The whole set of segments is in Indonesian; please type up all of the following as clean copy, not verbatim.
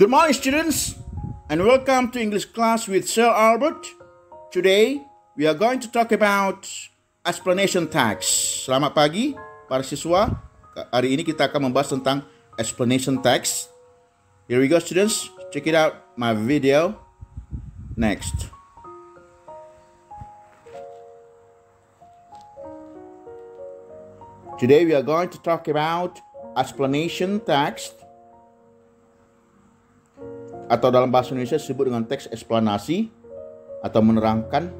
Good morning, students, and welcome to English class with Sir Albert. Today, we are going to talk about explanation text. Selamat pagi, para siswa. Hari ini kita akan membahas tentang explanation text. Here we go, students. Check it out, my video. Next. Today, we are going to talk about explanation text, atau dalam bahasa Indonesia disebut dengan teks eksplanasi atau menerangkan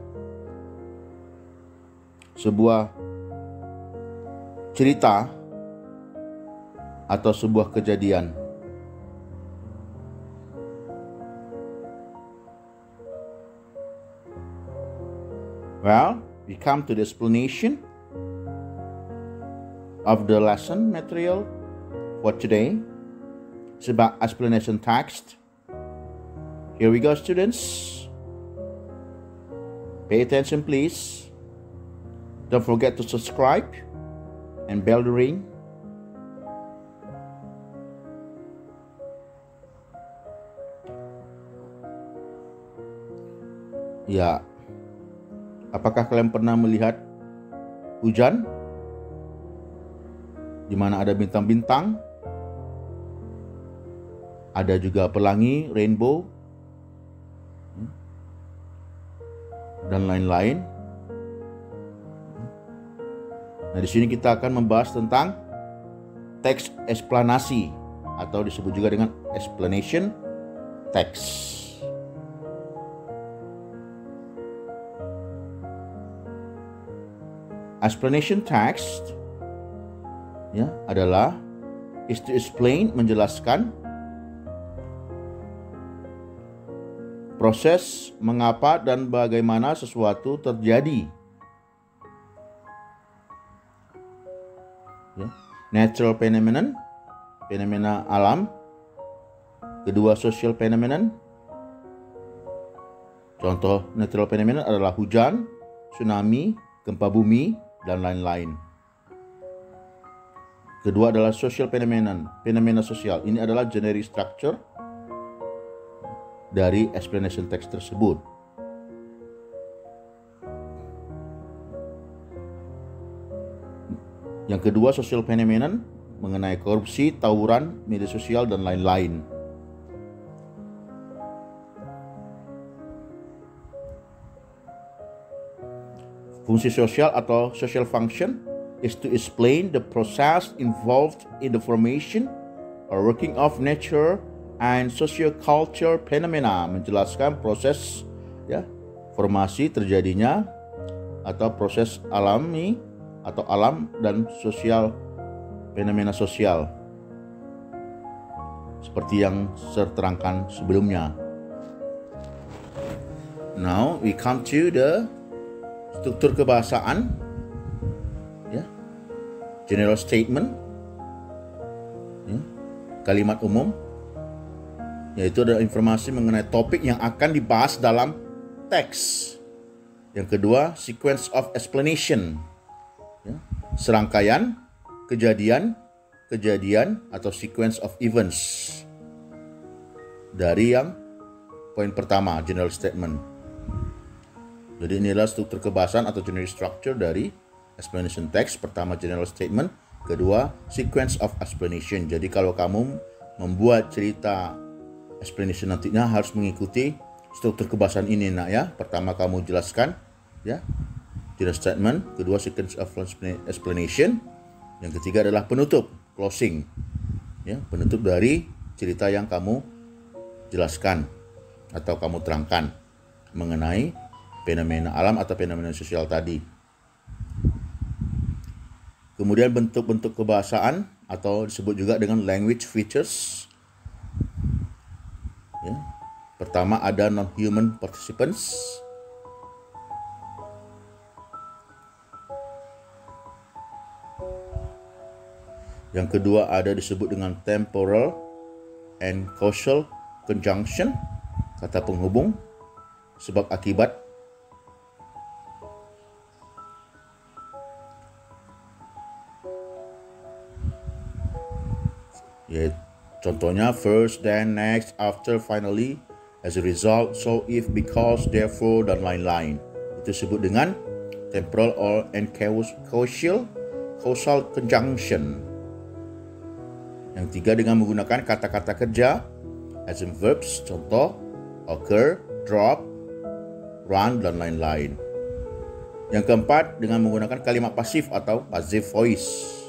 sebuah cerita atau sebuah kejadian. Well, we come to the explanation of the lesson material for today. It's about explanation text. Here we go, students. Pay attention, please. Don't forget to subscribe and bell the ring. Ya, apakah kalian pernah melihat hujan di mana ada bintang-bintang? Ada juga pelangi, rainbow, dan lain-lain. Nah, di sini kita akan membahas tentang teks eksplanasi atau disebut juga dengan explanation text. Explanation text adalah is to explain, menjelaskan proses mengapa dan bagaimana sesuatu terjadi. Natural phenomenon, fenomena alam. Kedua, social phenomenon. Contoh natural phenomenon adalah hujan, tsunami, gempa bumi, dan lain-lain. Kedua adalah social phenomenon, fenomena sosial. Ini adalah generic structure dari explanation text tersebut. Yang kedua, social phenomenon, mengenai korupsi, tawuran, media sosial, dan lain-lain. Fungsi sosial atau social function is to explain the process involved in the formation or working of nature and socio-culture phenomena, menjelaskan proses formasi terjadinya atau proses alami atau alam dan sosial, fenomena sosial seperti yang saya terangkan sebelumnya. Now we come to the struktur kebahasaan, general statement, kalimat umum, yaitu ada informasi mengenai topik yang akan dibahas dalam teks. Yang kedua, sequence of explanation, serangkaian kejadian atau sequence of events dari yang poin pertama, general statement. Jadi inilah struktur kebahasan atau general structure dari explanation text. Pertama, general statement. Kedua, sequence of explanation. Jadi kalau kamu membuat cerita explanation nantinya harus mengikuti struktur kebahasan ini, nak ya. Pertama kamu jelaskan general statement, kedua sequence of explanation, yang ketiga adalah penutup, closing, penutup dari cerita yang kamu jelaskan atau kamu terangkan mengenai fenomena alam atau fenomena sosial tadi. Kemudian bentuk-bentuk kebahasaan atau disebut juga dengan language features. Pertama ada non-human participants. Yang kedua ada disebut dengan temporal and causal conjunction, kata penghubung, sebab akibat. Contohnya first, then, next, after, finally, as a result, so, if, because, therefore, dan lain-lain. Itu disebut dengan temporal or and causal conjunction. Yang tiga dengan menggunakan kata-kata kerja as in verbs, contoh occur, drop, run, dan lain-lain. Yang keempat dengan menggunakan kalimat pasif atau passive voice.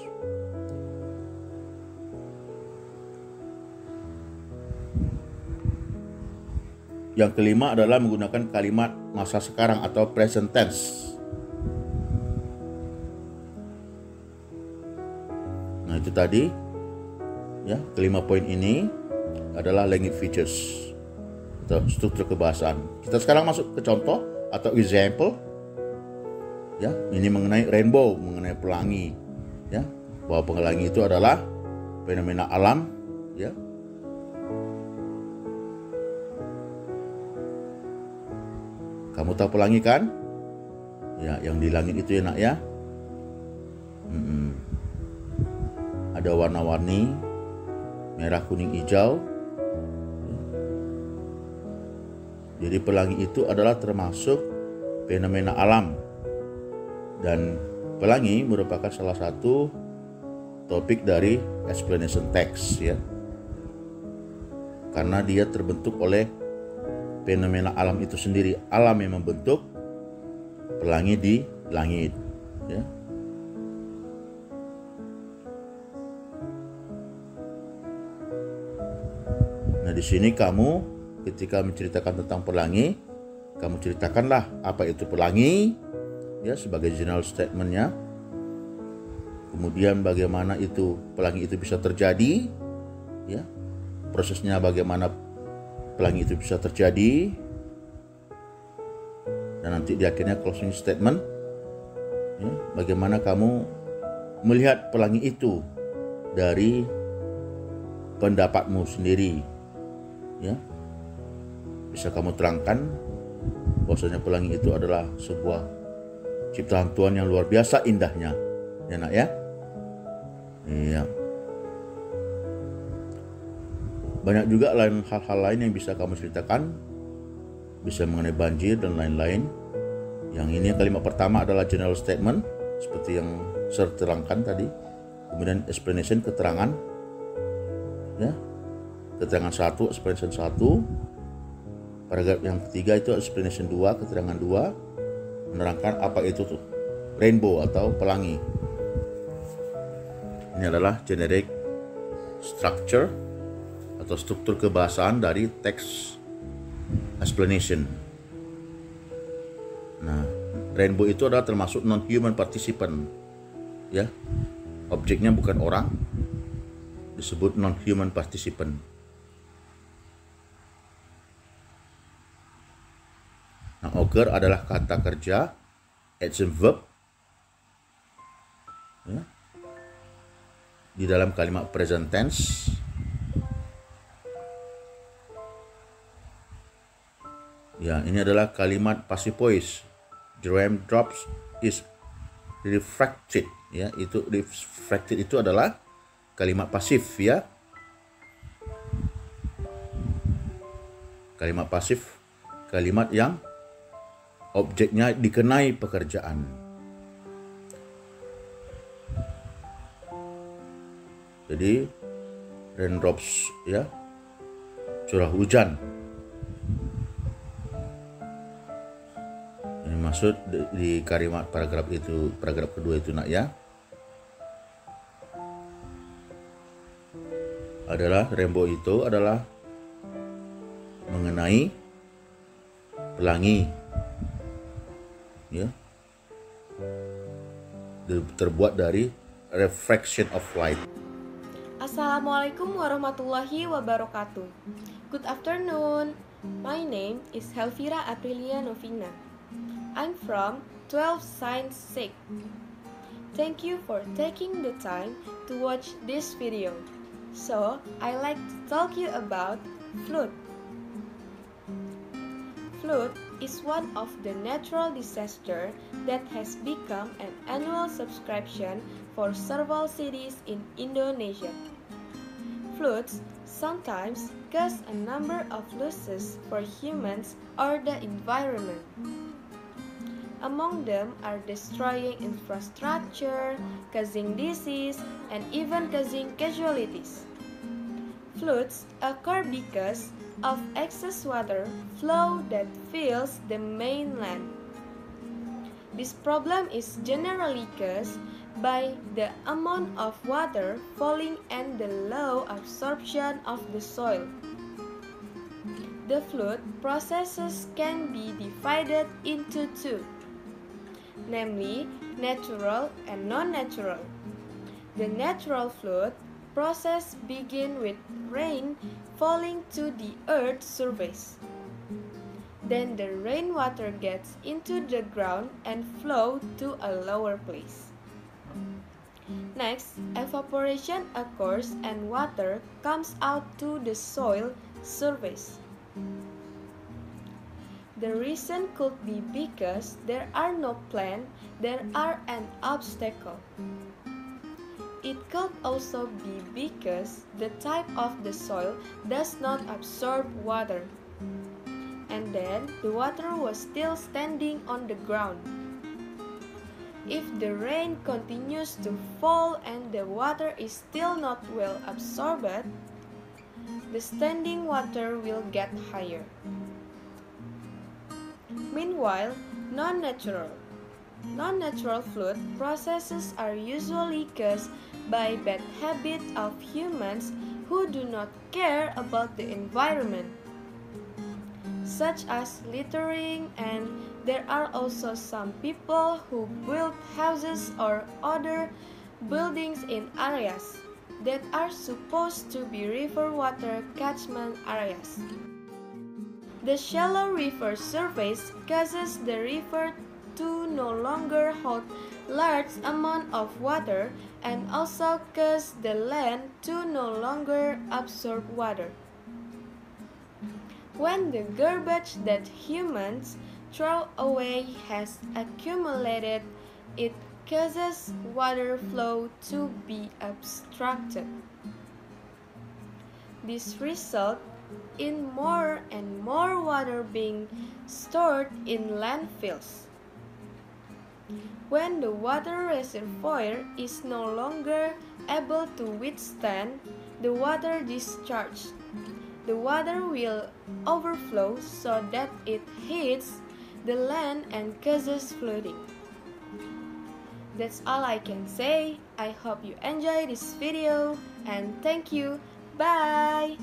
Yang kelima adalah menggunakan kalimat masa sekarang atau present tense. Nah, itu tadi ya, kelima poin ini adalah language features atau struktur kebahasaan. Kita sekarang masuk ke contoh atau example. Ya, ini mengenai rainbow, mengenai pelangi. Ya, bahwa pelangi itu adalah fenomena alam, ya. Kamu tahu pelangi kan? Ya, yang di langit itu ya nak ya. Ada warna-warni merah, kuning, hijau. Jadi pelangi itu adalah termasuk fenomena alam. Dan pelangi merupakan salah satu topik dari explanation text ya. Karena dia terbentuk oleh fenomena alam itu sendiri. Alam yang membentuk pelangi di langit ya. Nah, di sini kamu ketika menceritakan tentang pelangi, kamu ceritakanlah apa itu pelangi ya sebagai general statement-nya. Kemudian bagaimana itu pelangi itu bisa terjadi ya. Prosesnya bagaimana pelangi itu bisa terjadi. Dan nanti di akhirnya closing statement ya, bagaimana kamu melihat pelangi itu dari pendapatmu sendiri ya. Bisa kamu terangkan bahwasanya pelangi itu adalah sebuah ciptaan Tuhan yang luar biasa indahnya ya nak ya. Iya. Banyak juga hal-hal lain yang bisa kamu ceritakan, bisa mengenai banjir dan lain-lain. Yang ini kalimat pertama adalah general statement seperti yang saya terangkan tadi. Kemudian explanation, keterangan ya. Keterangan 1, explanation 1. Paragraf yang ketiga itu explanation 2, keterangan 2, menerangkan apa itu tuh rainbow atau pelangi. Ini adalah generic structure atau struktur kebahasaan dari text explanation. Nah, rainbow itu adalah termasuk non-human participant ya. Objeknya bukan orang, disebut non-human participant. Nah, occur adalah kata kerja action verb ya, di dalam kalimat present tense. Ya, ini adalah kalimat passive voice. The raindrops is refracted ya. Itu refracted itu adalah kalimat pasif ya. Kalimat pasif, kalimat yang objeknya dikenai pekerjaan. Jadi raindrops ya, curah hujan. Ini maksud di kalimat paragraf itu, paragraf kedua itu nak ya. Adalah rainbow itu adalah mengenai pelangi ya, terbuat dari refraction of light. Assalamualaikum warahmatullahi wabarakatuh. Good afternoon. My name is Helvira Aprilia Novina. I'm from 12 Science 6. Thank you for taking the time to watch this video. So, I like to talk you about flood. Flood is one of the natural disaster that has become an annual subscription for several cities in Indonesia. Floods sometimes cause a number of losses for humans or the environment. Among them are destroying infrastructure, causing disease, and even causing casualties. Floods occur because of excess water flow that fills the mainland. This problem is generally caused by the amount of water falling and the low absorption of the soil. The flood processes can be divided into two, namely natural and non-natural. The natural flood process begins with rain falling to the earth's surface. Then the rainwater gets into the ground and flows to a lower place. Next, evaporation occurs and water comes out to the soil surface. The reason could be because there are no plants that are an obstacle. It could also be because the type of the soil does not absorb water, and then the water was still standing on the ground. If the rain continues to fall and the water is still not well absorbed, the standing water will get higher. Meanwhile, non-natural flood processes are usually caused by bad habits of humans who do not care about the environment, such as littering, and there are also some people who build houses or other buildings in areas that are supposed to be river water catchment areas. The shallow river surface causes the river to no longer hold large amount of water and also cause the land to no longer absorb water. When the garbage that humans throw away has accumulated, it causes water flow to be obstructed. This results in more and more water being stored in landfills. When the water reservoir is no longer able to withstand the water discharge, the water will overflow so that it hits the land and causes flooding. That's all I can say. I hope you enjoy this video and thank you. Bye!